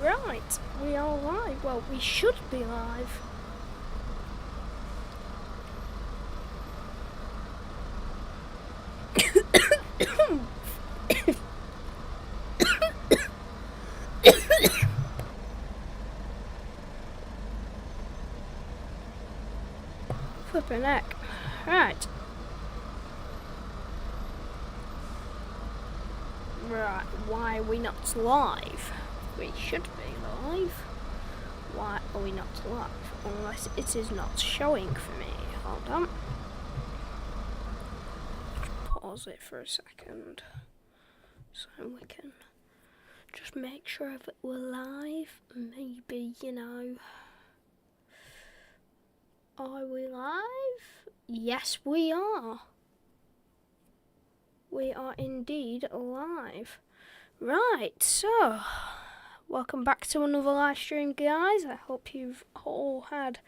Right, we are live. Well, we should be live. Flipping heck. Right. Right, why are we not live? We should be live. Why are we not live? Unless it is not showing for me. Hold on. Pause it for a second. So we can just make sure that we're live. Maybe, you know. Are we live? Yes, we are. We are indeed live. Right, so welcome back to another live stream, guys. I hope you've all had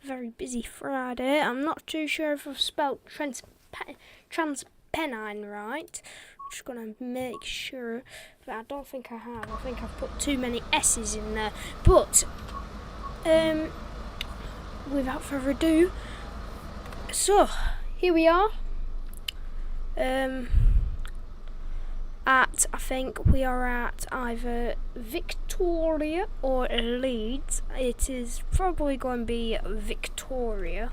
a very busy Friday. I'm not too sure if I've spelled Transspenine right. I'm just gonna make sure, but I don't think I have. I think I've put too many S's in there. But without further ado, so here we are. I think we are at either Victoria or Leeds. It is probably going to be Victoria.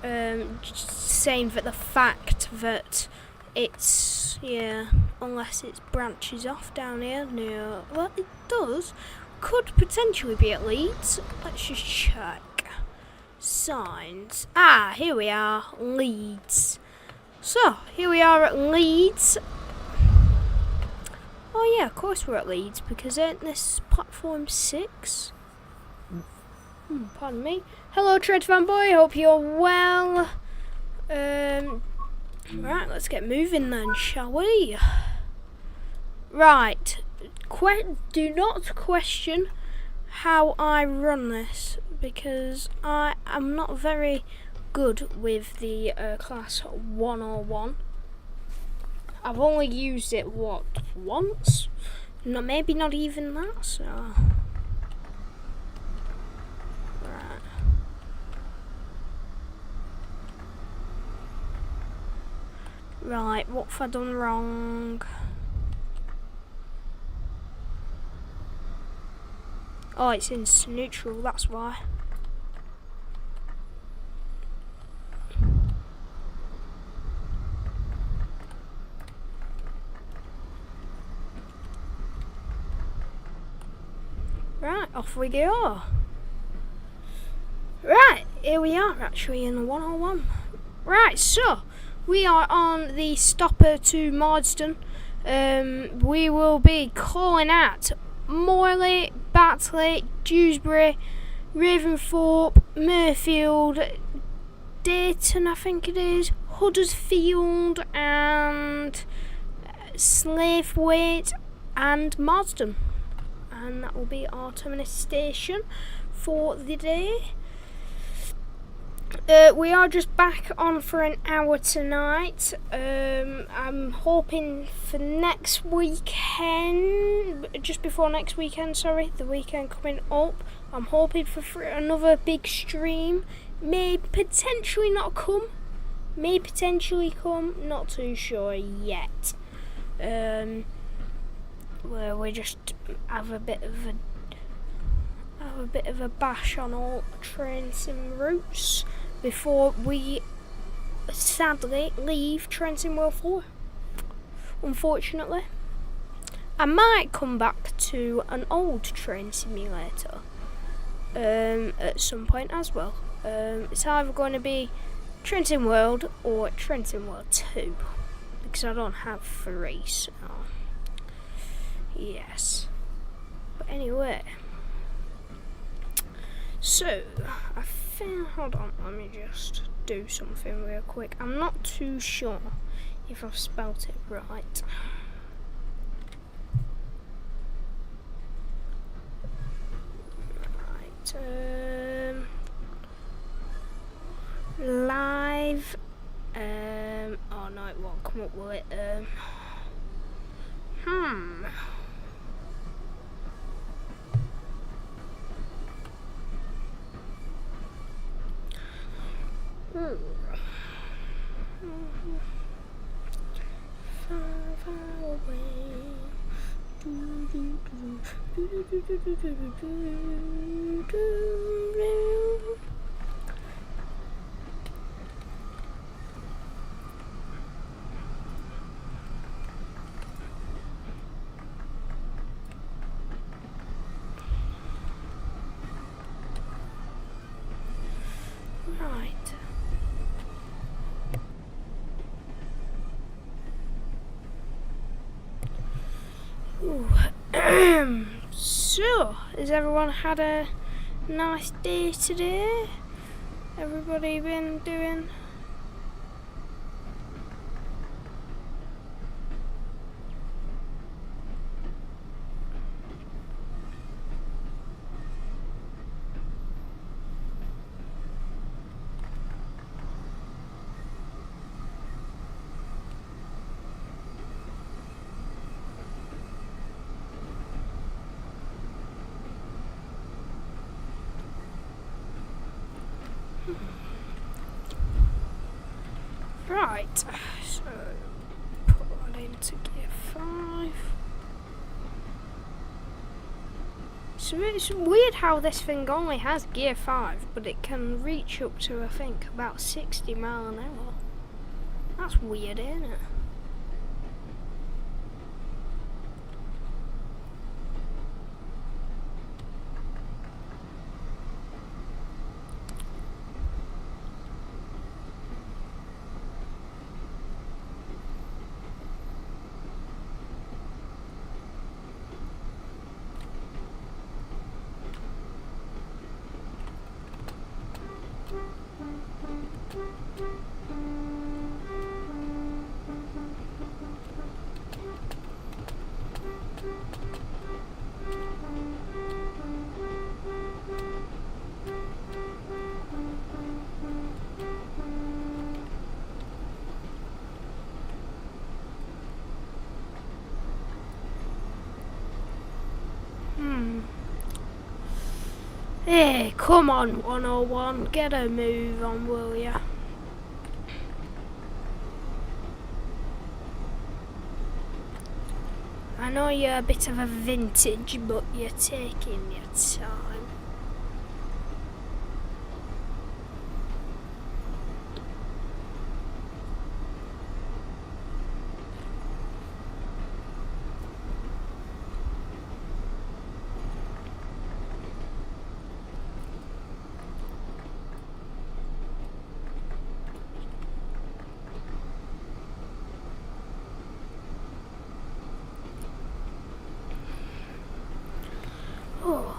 Saying that the fact that it's, yeah, unless it branches off down here, no, well it does, could potentially be at Leeds. Let's just check. Signs. Ah, here we are, Leeds. So, here we are at Leeds. Oh yeah, of course we're at Leeds, because ain't this platform 6? Pardon me. Hello, Tread fanboy, hope you're well. Right, let's get moving then, shall we? Right, do not question how I run this, because I am not very good with the class 101. I've only used it, once? No, maybe not even that, so. Right. Right, what have I done wrong? Oh, it's in neutral, that's why. Right, off we go. Right, here we are actually in the 101. Right, so we are on the stopper to Marsden. We will be calling at Morley, Batley, Dewsbury, Ravensthorpe, Mirfield, Dayton, I think it is, Huddersfield, and Slaithwaite and Marsden. And that will be our terminus station for the day. We are just back on for an hour tonight. I'm hoping for next weekend, just before next weekend, sorry, the weekend coming up, I'm hoping for another big stream. May potentially not come, may potentially come, not too sure yet. Where we just have a bit of a bash on all train sim routes before we sadly leave Train Sim World 4. Unfortunately, I might come back to an old train simulator at some point as well. It's either going to be Train Sim World or Train Sim World 2, because I don't have 3, so yes. But anyway, so I think, hold on, let me just do something real quick. I'm not too sure if I've spelt it right. Right, live, oh no, it won't come up with it, Right. Ooh. So, has everyone had a nice day today? Everybody been doing? Right, so put that into gear 5. So it's weird how this thing only has gear 5, but it can reach up to, I think, about 60 mile an hour. That's weird, isn't it? Hey, come on, 101, get a move on, will ya? I know you're a bit of a vintage, but you're taking your time. Oh.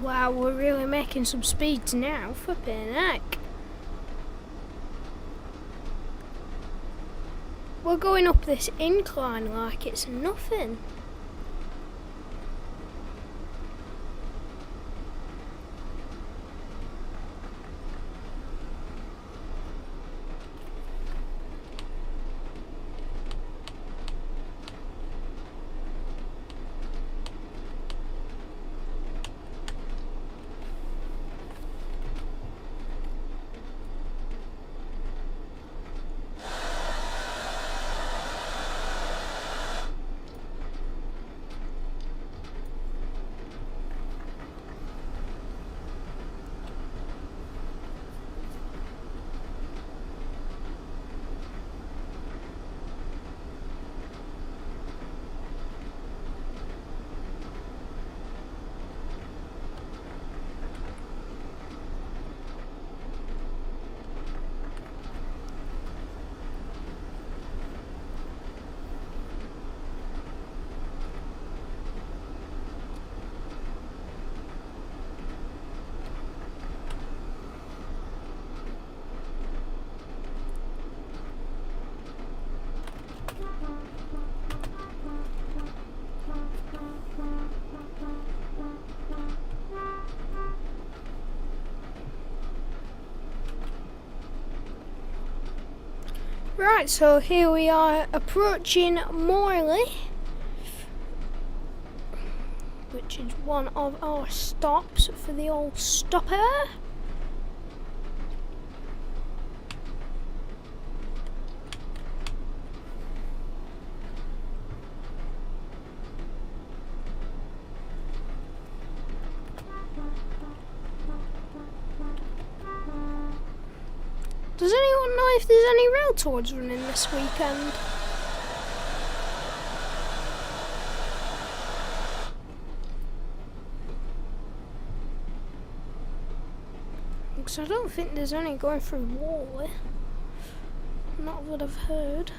Wow, we're really making some speeds now, flipping heck. We're going up this incline like it's nothing. Right, so here we are approaching Morley, which is one of our stops for the old stopper. Does anyone know if there's any rail tours running this weekend? Because I don't think there's any going through Wally. Not that I've heard.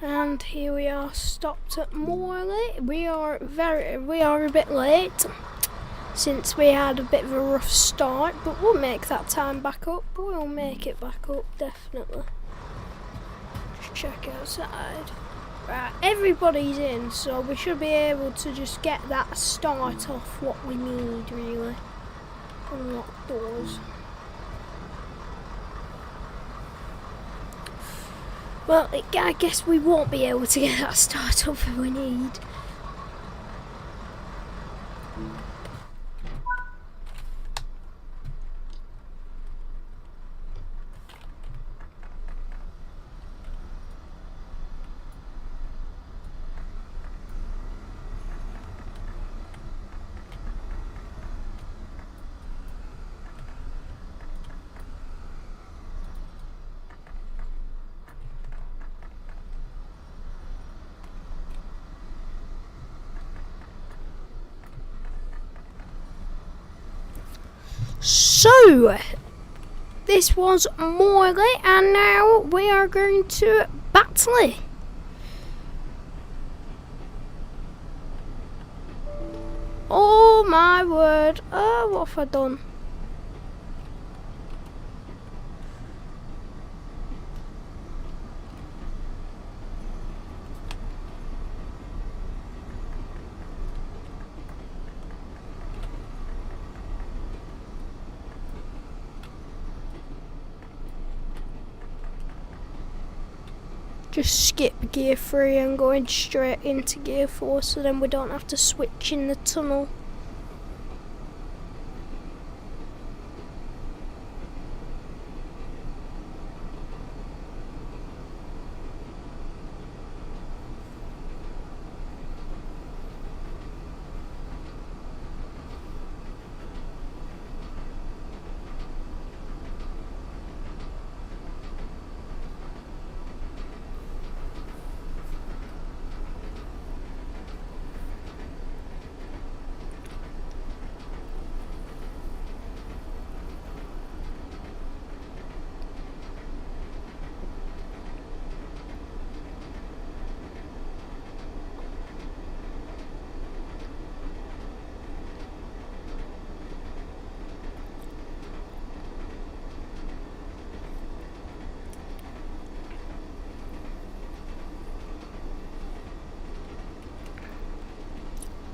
And here we are, stopped at Morley. We are a bit late since we had a bit of a rough start, but we'll make that time back up. We'll make it back up, definitely. Just check outside. Right, everybody's in, so we should be able to just get that start off what we need, really. Unlock doors. Well, I guess we won't be able to get that start up we need. So, this was Morley, and now we are going to Batley. Oh my word, oh, what have I done? Just skip gear 3 and going straight into gear 4 so then we don't have to switch in the tunnel.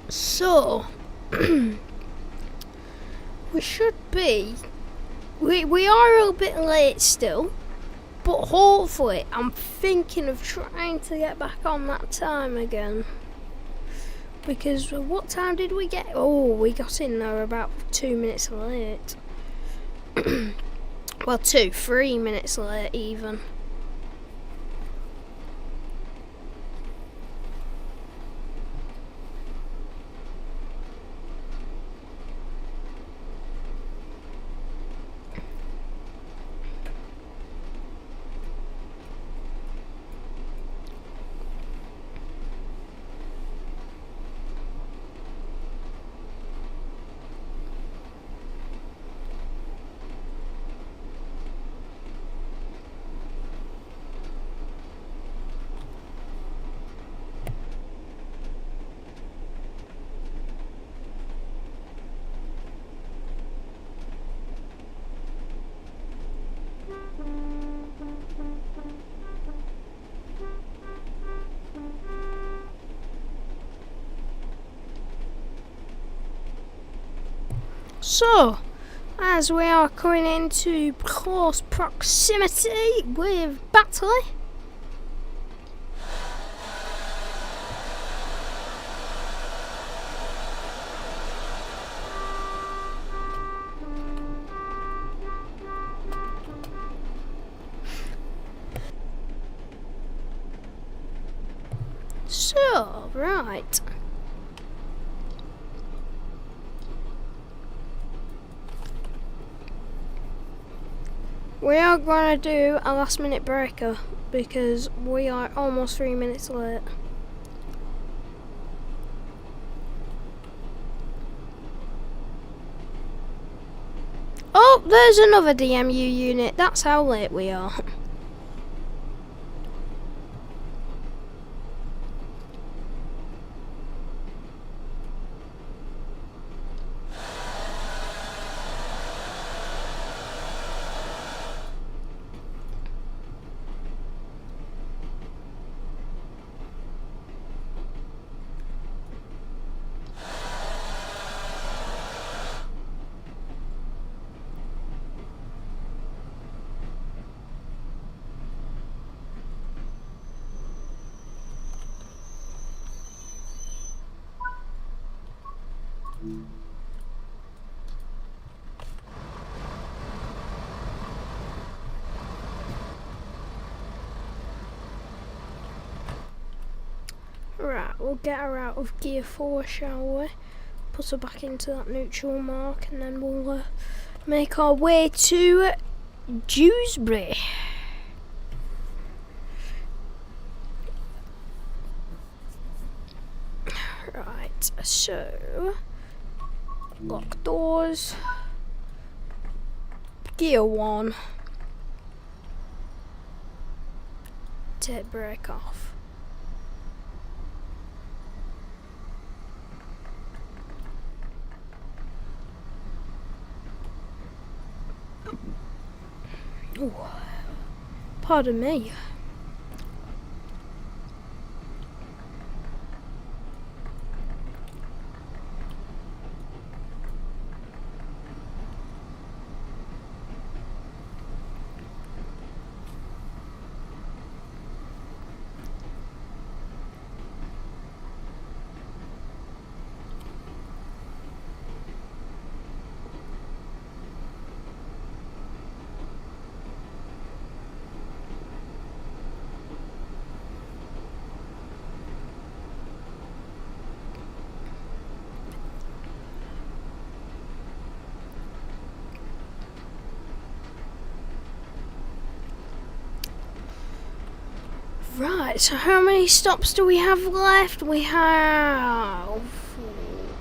So, we should be, we are a little bit late still, but hopefully I'm thinking of trying to get back on that time again. Because what time did we get? Oh, we got in there about 2 minutes late. Well, 3 minutes late even. So, as we are coming into close proximity with battery, so, right. We are going to do a last minute breaker because we are almost 3 minutes late. Oh, there's another DMU unit. That's how late we are. Right, we'll get her out of gear 4, shall we? Put her back into that neutral mark, and then we'll make our way to Dewsbury. Right, so lock doors, gear 1, take brake off. Ooh, pardon me. Right, so how many stops do we have left? We have...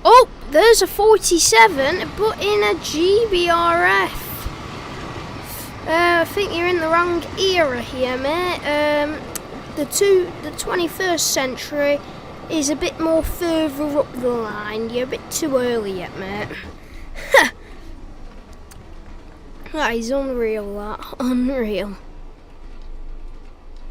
Oh, there's a 47, but in a GBRF. I think you're in the wrong era here, mate. The 21st century is a bit more further up the line. You're a bit too early yet, mate. That is unreal, that. Unreal.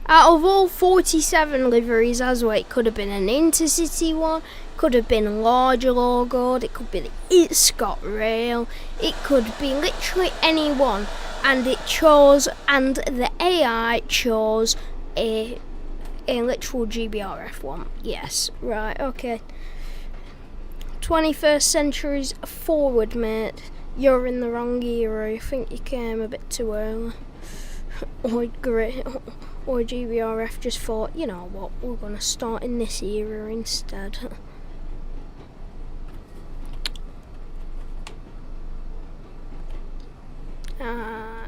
Out of all 47 liveries as well, it could have been an intercity one, could have been a larger logo, it could be the It's Got Rail, it could be literally any one, and it chose, and the AI chose a literal GBRF one. Yes, right, okay. 21st century's forward, mate. You're in the wrong era. I think you came a bit too early. Or great. Or GBRF just thought, you know what, we're going to start in this era instead. No.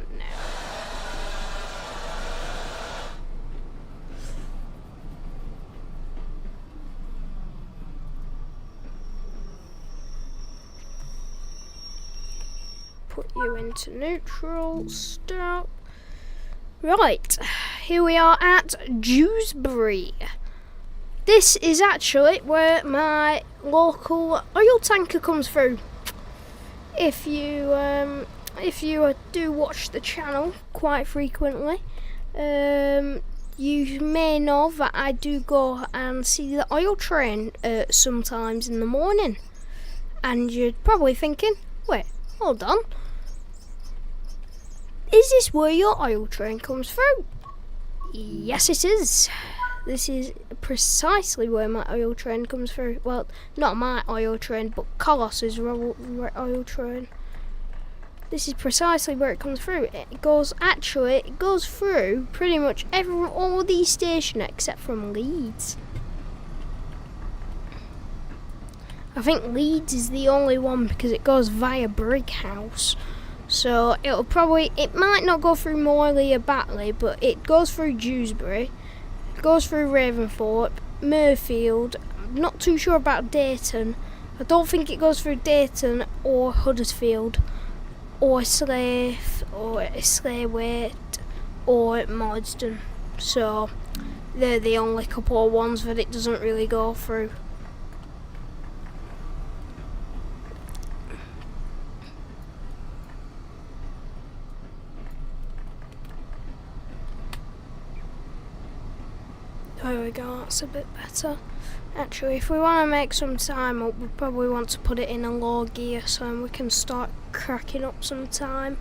Put you into neutral, stop. Right, here we are at Dewsbury. This is actually where my local oil tanker comes through. If you do watch the channel quite frequently, you may know that I do go and see the oil train sometimes in the morning. And you're probably thinking, wait, Hold on. Is this where your oil train comes through? Yes, it is. This is precisely where my oil train comes through. Well, not my oil train, but Carlos's oil train. This is precisely where it comes through. It goes through pretty much all these stations except from Leeds. I think Leeds is the only one because it goes via Brighouse. So it might not go through Morley or Batley, but it goes through Dewsbury. It goes through Ravensthorpe, Mirfield. I'm not too sure about Dayton. I don't think it goes through Dayton or Huddersfield or Slave or Slaywaite or Marsden. So they're the only couple of ones that it doesn't really go through. There we go, that's a bit better. Actually, if we want to make some time up, we probably want to put it in a low gear so we can start cracking up some time.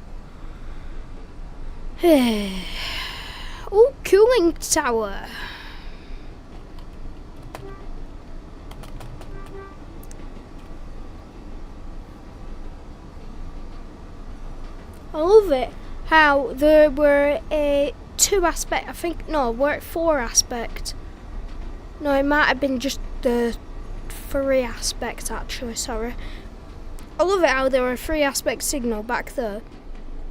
Oh, cooling tower. I love it how there were two aspect. I think we're at 4 aspect. No, it might have been just the 3 aspect actually. Sorry. I love it how there were a 3 aspect signal back there,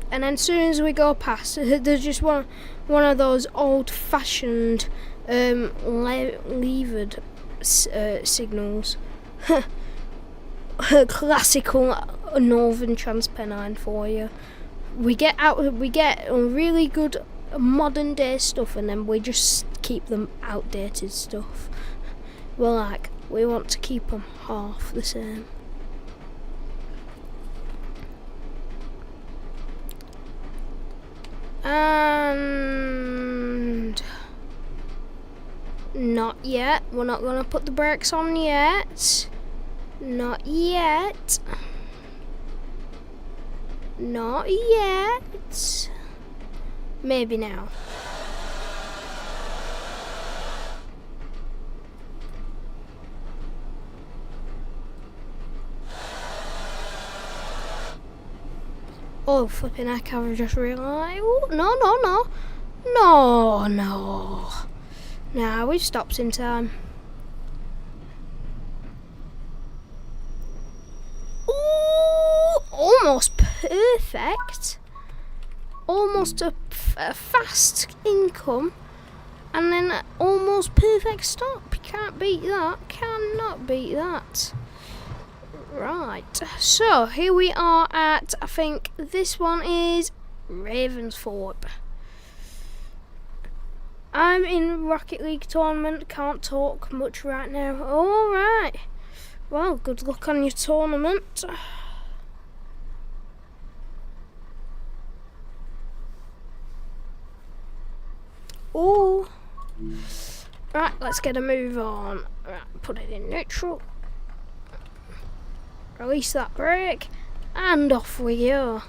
and then as soon as we go past, there's just one of those old-fashioned levered signals. Classical northern Transpennine for you. We get really good modern day stuff, and then we just keep them outdated stuff. We want to keep them half the same. And not yet. We're not going to put the brakes on yet. Not yet. Not yet. Maybe now. Oh, flipping heck, I've just realised. Oh, no. Nah, we've stopped in time. Ooh, almost perfect. Almost a fast income. And then almost perfect stop. You can't beat that. Cannot beat that. Right, so here we are at, I think this one is Ravensthorpe. I'm in Rocket League tournament, can't talk much right now. Alright, well, good luck on your tournament. Ooh. Right, let's get a move on. Right, put it in neutral. Release that brake, and off we go.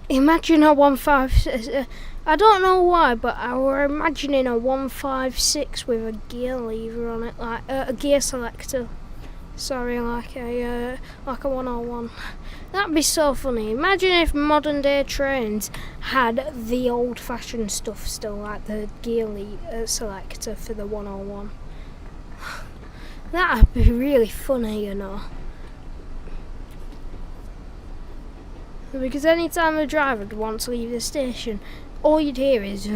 Imagine a 156. I don't know why, but I were imagining a 156 with a gear lever on it, like a gear selector. Sorry, like a 101. That'd be so funny. Imagine if modern day trains had the old-fashioned stuff still, like the gear selector for the 101. That'd be really funny, you know. Because any time a driver would want to leave the station, all you'd hear is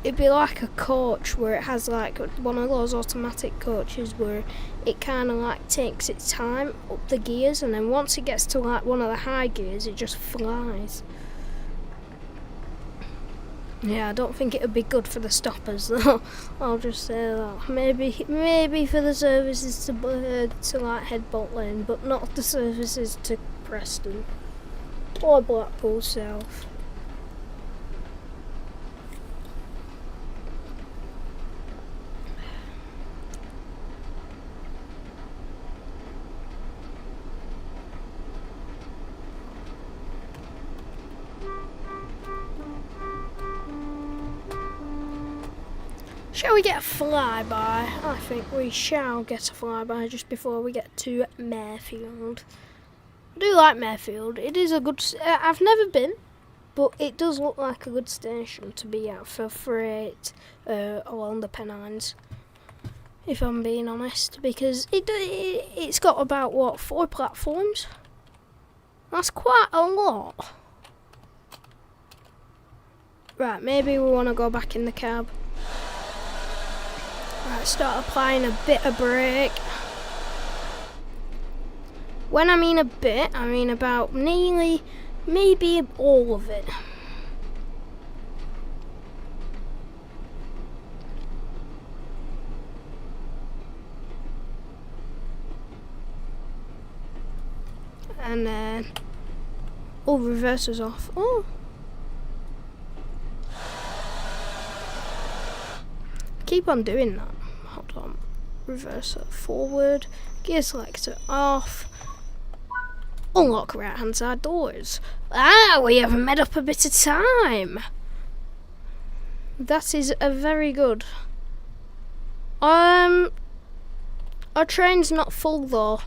it'd be like a coach where it has like one of those automatic coaches where it kind of like takes its time up the gears, and then once it gets to like one of the high gears, it just flies. Yeah, I don't think it would be good for the stoppers though. I'll just say that. Maybe for the services to like head Bolt Lane, but not the services to Preston or Blackpool South. Shall we get a flyby? I think we shall get a flyby just before we get to Mayfield. I do like Mayfield. It is a good... I've never been, but it does look like a good station to be at for freight along the Pennines, if I'm being honest, because it's got about, what, 4 platforms? That's quite a lot. Right, maybe we want to go back in the cab. Right, start applying a bit of brake. When I mean a bit, I mean about nearly, maybe all of it. And then, oh, reverser's off. Oh. Keep on doing that. Hold on. Reverser forward. Gear selector off. Unlock right hand side doors. Ah, we haven't made up a bit of time. That is a very good. Our train's not full though.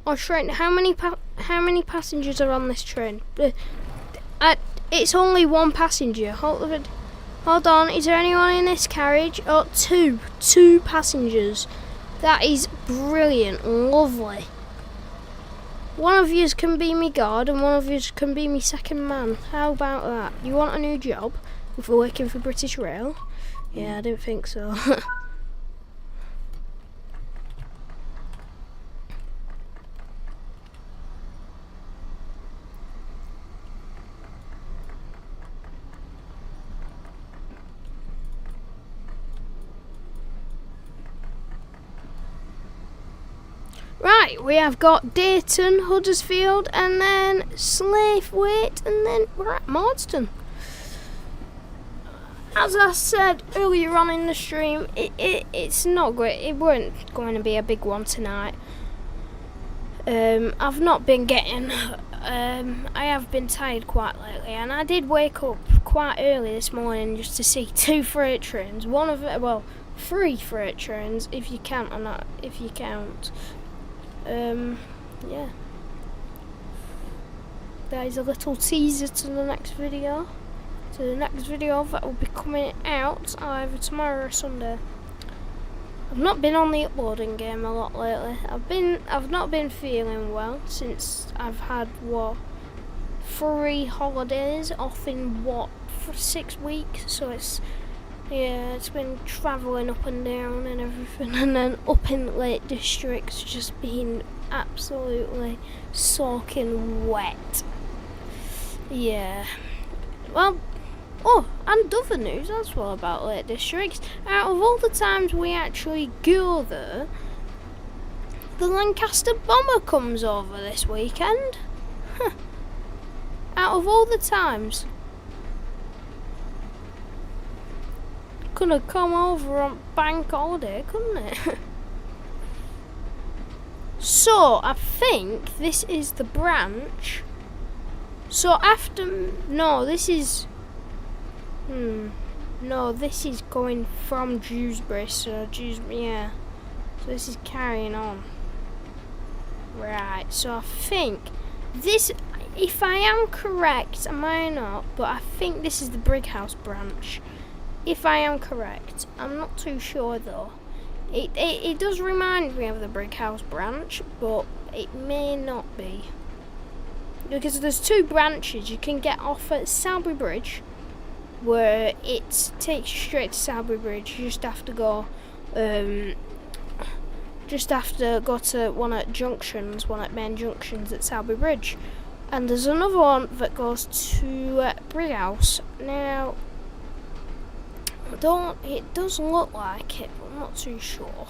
Our train. How many passengers are on this train? It's only 1 passenger. Hold on. Is there anyone in this carriage? Oh, 2 passengers. That is brilliant. Lovely. One of yous can be me guard and one of yous can be me second man. How about that? You want a new job for working for British Rail? Yeah, I didn't think so. Right, we have got Dayton, Huddersfield, and then Slaithwaite, and then we're at Marsden. As I said earlier on in the stream, it's not great. It weren't going to be a big one tonight. I've not been getting... I have been tired quite lately, and I did wake up quite early this morning just to see 2 freight trains. One of it, well, 3 freight trains if you count or not. If you count. Yeah. That is a little teaser to the next video. To the next video that will be coming out either tomorrow or Sunday. I've not been on the uploading game a lot lately. I've not been feeling well since I've had 3 holidays off in for 6 weeks. So it's been travelling up and down and everything, and then up in the Lake District just being absolutely soaking wet. Yeah. Well, oh, and other news as well about Lake Districts. Out of all the times we actually go there, the Lancaster Bomber comes over this weekend. Huh. Out of all the times. Could have come over on bank holiday, couldn't it? So, I think this is the branch. So no, this is going from Dewsbury, so yeah. So this is carrying on. Right, so I think this, if I am correct, am I not? But I think this is the Brighouse branch. If I am correct, I'm not too sure though. It does remind me of the Brighouse branch, but it may not be. Because there's 2 branches. You can get off at Sowerby Bridge, where it takes you straight to Sowerby Bridge. You just have to go to one at main junctions at Sowerby Bridge. And there's another one that goes to Brighouse. Now, it does look like it, but I'm not too sure.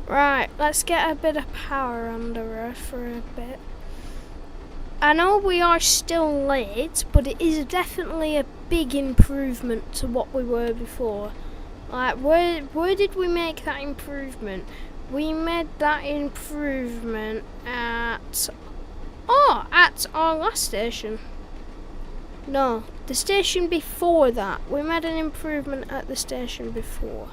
Right, let's get a bit of power under her for a bit. I know we are still late, but it is definitely a big improvement to what we were before. Like, where did we make that improvement? We made that improvement at our last station. No, the station before that. We made an improvement at the station before.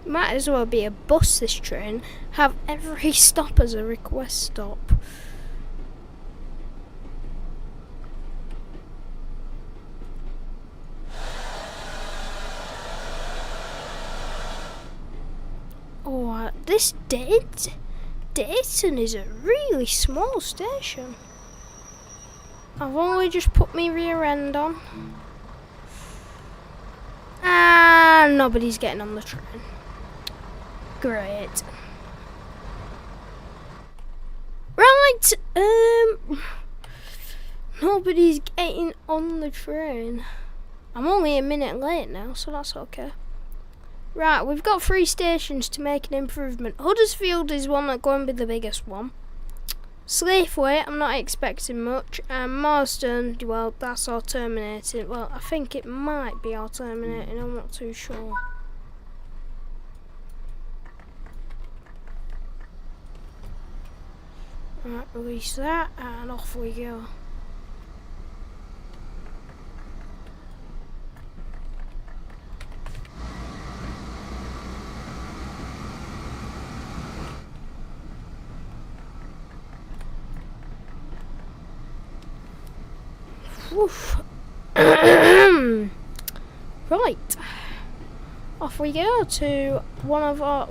Might as well be a bus, this train. Have every stop as a request stop. Oh, this Dayton is a really small station. I've only just put my rear end on. And nobody's getting on the train. Great. Right, nobody's getting on the train. I'm only a minute late now, so that's okay. Right, we've got 3 stations to make an improvement. Huddersfield is one that's going to be the biggest one. Slafeway, I'm not expecting much. And Marsden, well, that's all terminating. Well, I think it might be all terminating, I'm not too sure. Right, release that, and off we go. Woof. Right, off we go to one of our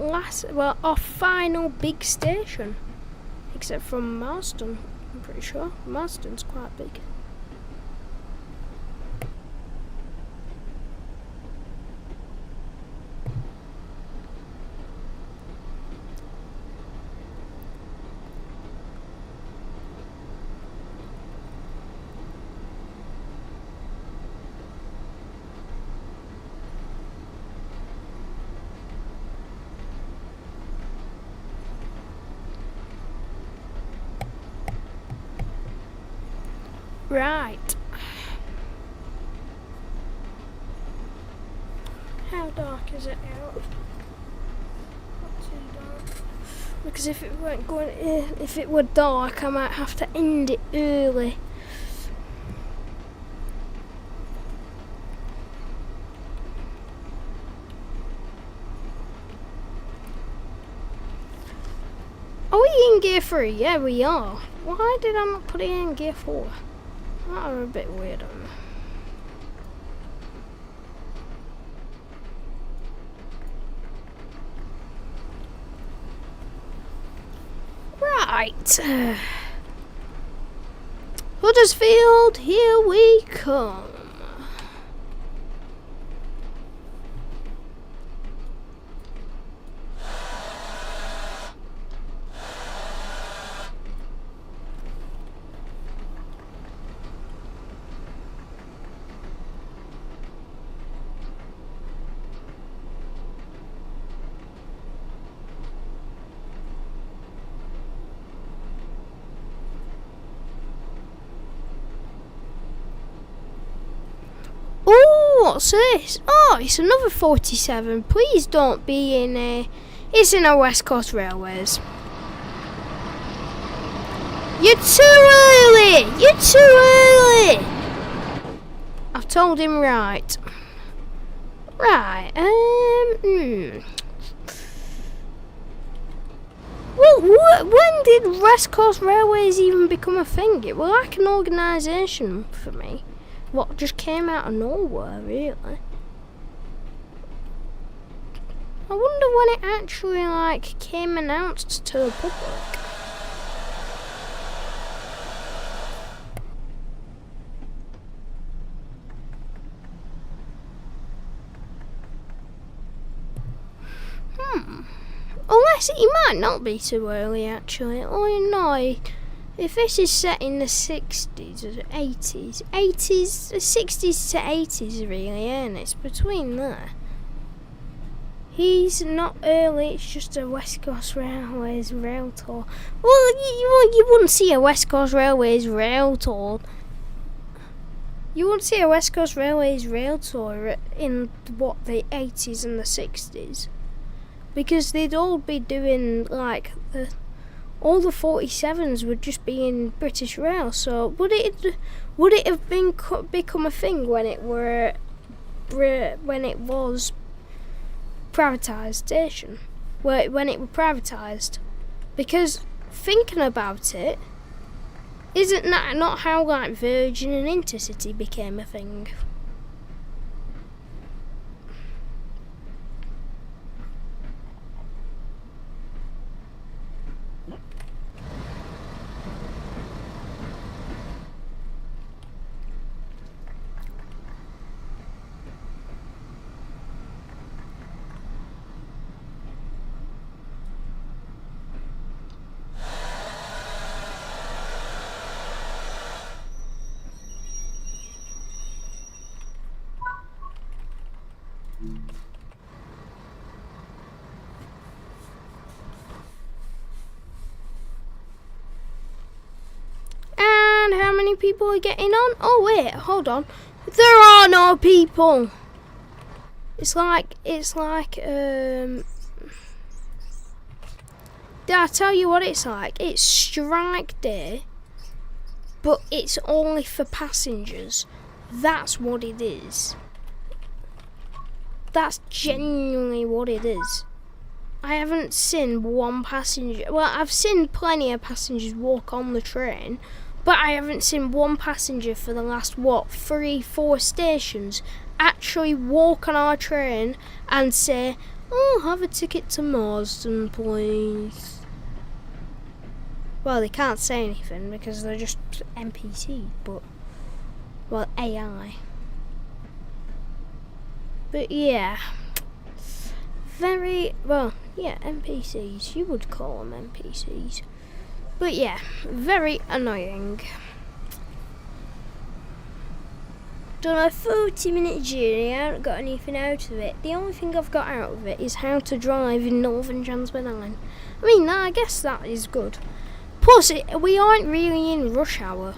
our final big station. Except from Marsden, I'm pretty sure. Marsden's quite big. Right. How dark is it out? Not too dark. Because if it were dark, I might have to end it early. Are we in gear 3? Yeah, we are. Why did I not put it in gear 4? That are a bit weird on me. Right. Huddersfield, here we come. What's this? Oh, it's another 47. Please don't be in a... It's in a West Coast Railways. You're too early! You're too early! I've told him right. Right, Well, when did West Coast Railways even become a thing? It was like an organisation for me. What just came out of nowhere, really. I wonder when it actually came announced to the public. it might not be too early actually. Oh no, if this is set in the 60s or 80s, 60s to 80s really, and it's between there. He's not early, it's just a West Coast Railways rail tour. Well, you wouldn't see a West Coast Railways rail tour. You wouldn't see a West Coast Railways rail tour in, what, the 80s and the 60s. Because they'd all be doing, like, all the 47s would just be in British Rail. So would it have become a thing when it was privatised station? When it was privatised? Because thinking about it, isn't that not how like Virgin and Intercity became a thing? And how many people are getting on? Oh wait, hold on. There are no people. It's like did I tell you what it's like? It's strike day, but it's only for passengers. That's what it is. That's genuinely what it is. I haven't seen one passenger. Well, I've seen plenty of passengers walk on the train, but I haven't seen one passenger for the last, 3-4 stations actually walk on our train and say, "Oh, have a ticket to Marsden, please." Well, they can't say anything because they're just NPCs, but, well, AI. But yeah, NPCs, you would call them NPCs. But yeah, very annoying. Done a 40-minute journey, I haven't got anything out of it. The only thing I've got out of it is how to drive in Northern Transspenine. I mean, I guess that is good. Plus, we aren't really in rush hour.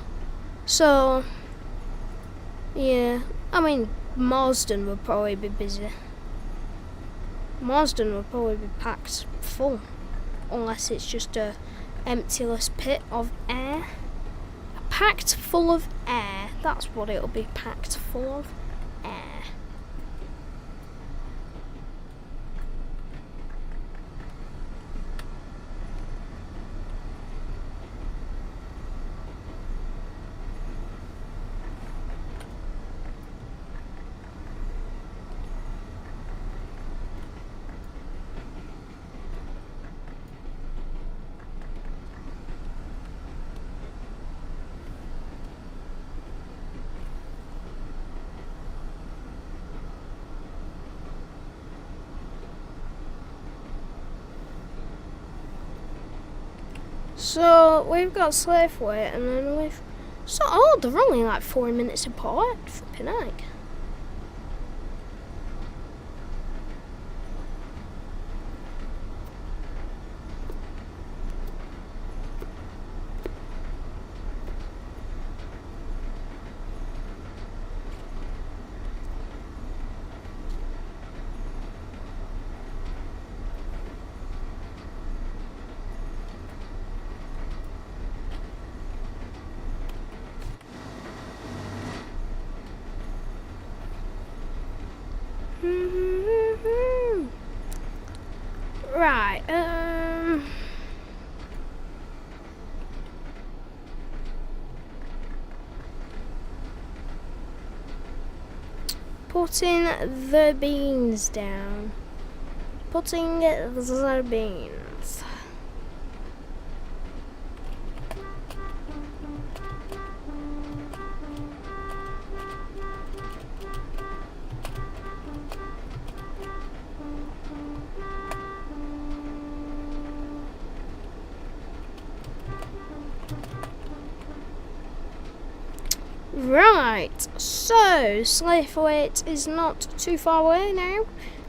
So, yeah, I mean, Marsden would probably be busy. Marsden would probably be packed full. Unless it's just a emptyless pit of air. Packed full of air. That's what it'll be, packed full of air. So we've got Slaveway, and then they're only like 4 minutes apart. Flipping heck. Right, putting the beans down. Putting the beans. Right, so Slave is not too far away now.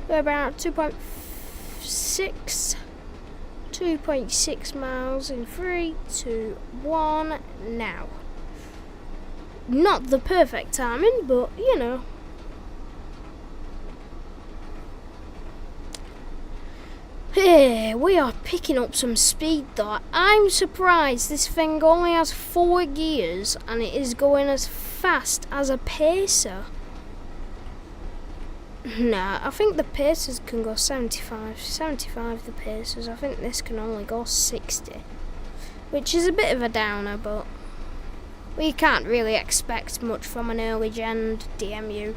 We're about 2.6 miles in 3, 2, 1 now. Not the perfect timing, but you know. Hey, we are picking up some speed though. I'm surprised this thing only has 4 gears and it is going as fast as a pacer. Nah, I think the pacers can go 75 the pacers. I think this can only go 60, which is a bit of a downer, but we can't really expect much from an early gen DMU.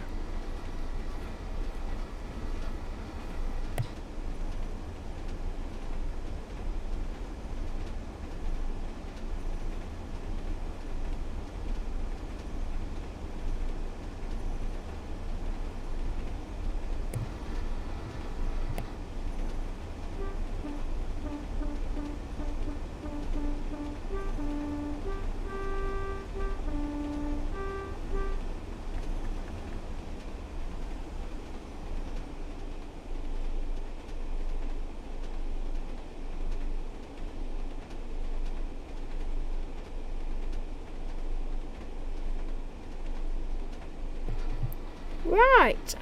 Right.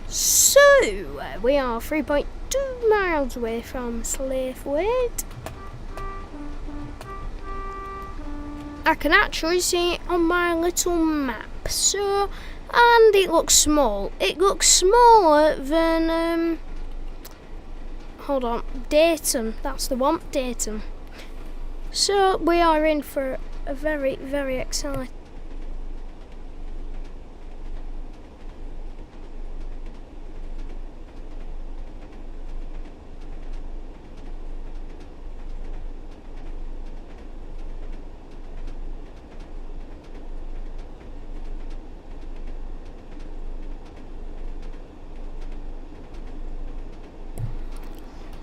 So, we are 3.2 miles away from Slavewood. I can actually see it on my little map. So, and it looks small. It looks smaller than, hold on, Dayton. That's the one, Dayton. So, we are in for a very, very exciting.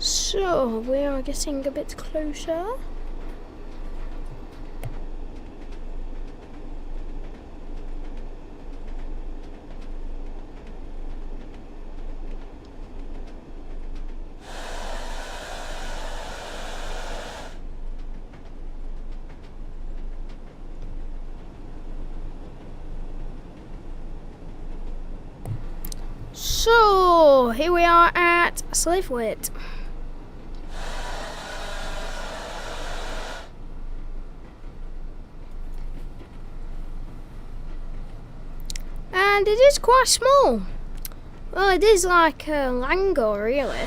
So, we are getting a bit closer. So, here we are at Slavewood. And it is quite small. Well, it is like a Lango, really.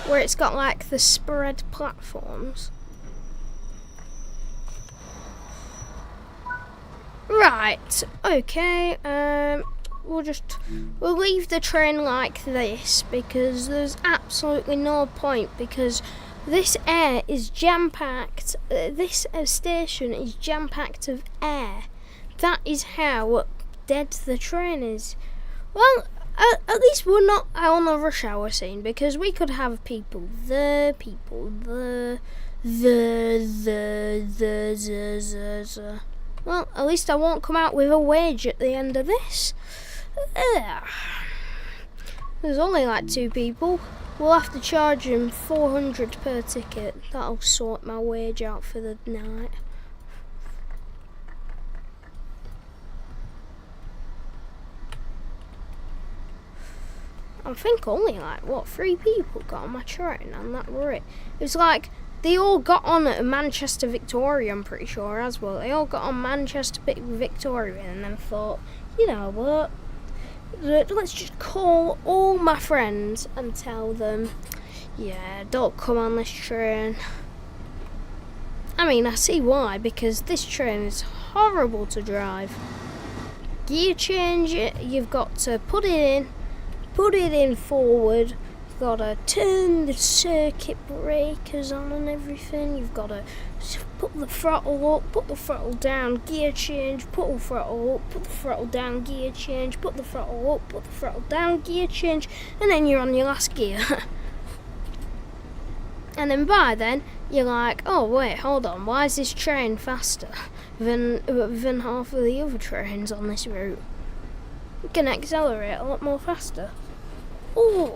Where it's got like the spread platforms. Right, okay, we'll leave the train like this because there's absolutely no point, because this air is jam-packed, this station is jam-packed of air. That is how dead the train is. Well, at least we're not on a rush hour scene, because we could have people there, Well, at least I won't come out with a wage at the end of this. There's only like 2 people. We'll have to charge them 400 per ticket. That'll sort my wage out for the night. I think only like, 3 people got on my train, and that were it. It was like, they all got on at Manchester Victoria, I'm pretty sure, as well. They all got on Manchester Victoria and then thought, you know what, let's just call all my friends and tell them, yeah, don't come on this train. I mean, I see why, because this train is horrible to drive. Gear change, you've got to put it in forward. You've got to turn the circuit breakers on and everything. You've got to put the throttle up, put the throttle down, gear change, put the throttle up, put the throttle down, gear change, put the throttle up, put the throttle down, gear change, and then you're on your last gear. And then by then, you're like, oh wait, hold on, why is this train faster than half of the other trains on this route? You can accelerate a lot more faster. Ooh.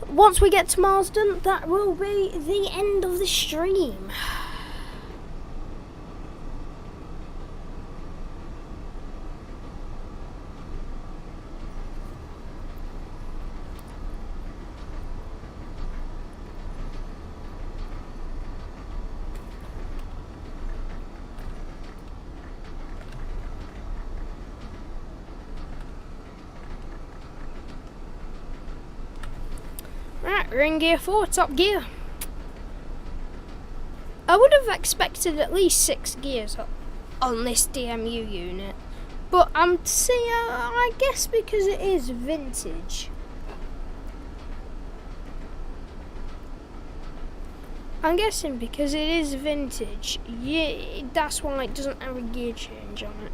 Once we get to Marsden, that will be the end of the stream. Right, we're in gear 4, top gear. I would have expected at least 6 gears on this DMU unit, but I guess because it is vintage. I'm guessing because it is vintage, yeah, that's why it doesn't have a gear change on it.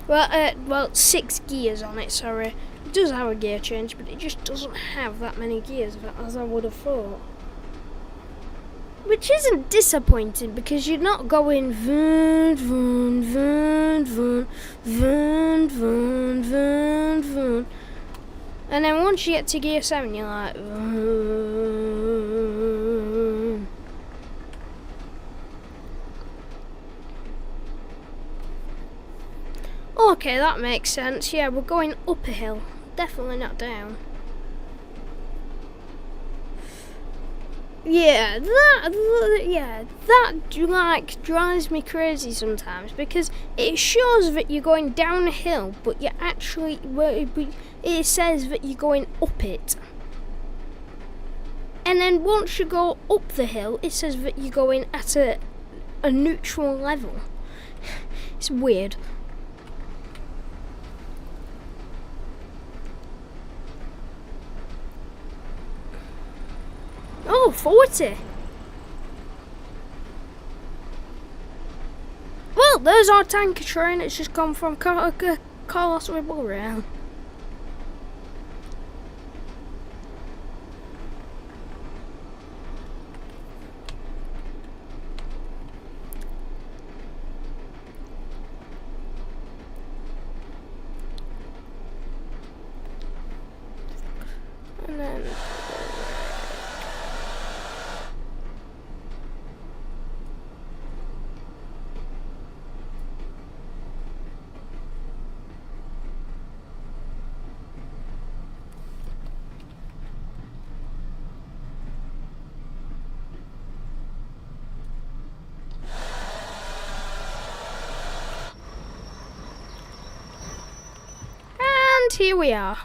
Well, 6 gears on it, sorry. It does have a gear change, but it just doesn't have that many gears as I would have thought. Which isn't disappointing because you're not going voon, voon, voon, voon, voon, voon, voon, voon. And then once you get to gear 7, you're like voon. Okay, that makes sense. Yeah, we're going up a hill. Definitely not down. Yeah, that like drives me crazy sometimes because it shows that you're going down a hill, but you're actually it says that you're going up it. And then once you go up the hill, it says that you're going at a neutral level. It's weird. Oh, 40. Well, there's our tanker train. It's just come from Carlos Ribble Rail. And then here we are.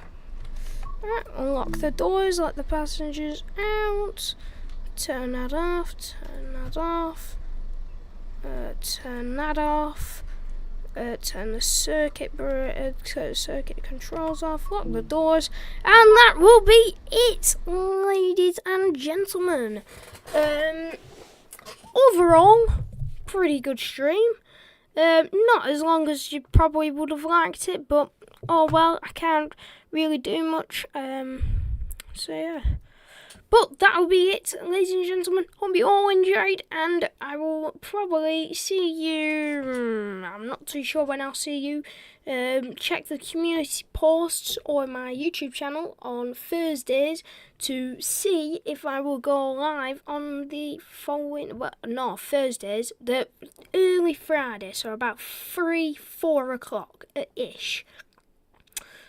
Right, unlock the doors, let the passengers out. Turn that off, turn that off. Turn that off. Turn the circuit controls off, lock the doors, and that will be it, ladies and gentlemen. Overall, pretty good stream. Not as long as you probably would have liked it, but oh well, I can't really do much. So yeah. But that'll be it, ladies and gentlemen. Hope you all enjoyed, and I will probably see you. I'm not too sure when I'll see you. Check the community posts or my YouTube channel on Thursdays to see if I will go live on the following. Well, no, Thursdays, the early Friday, so about 3-4 o'clock ish.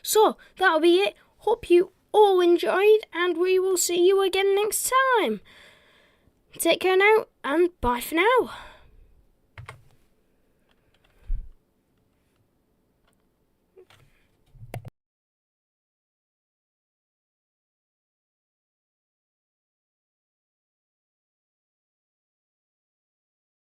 So that'll be it. Hope you all enjoyed, and we will see you again next time. Take care now, and bye for now.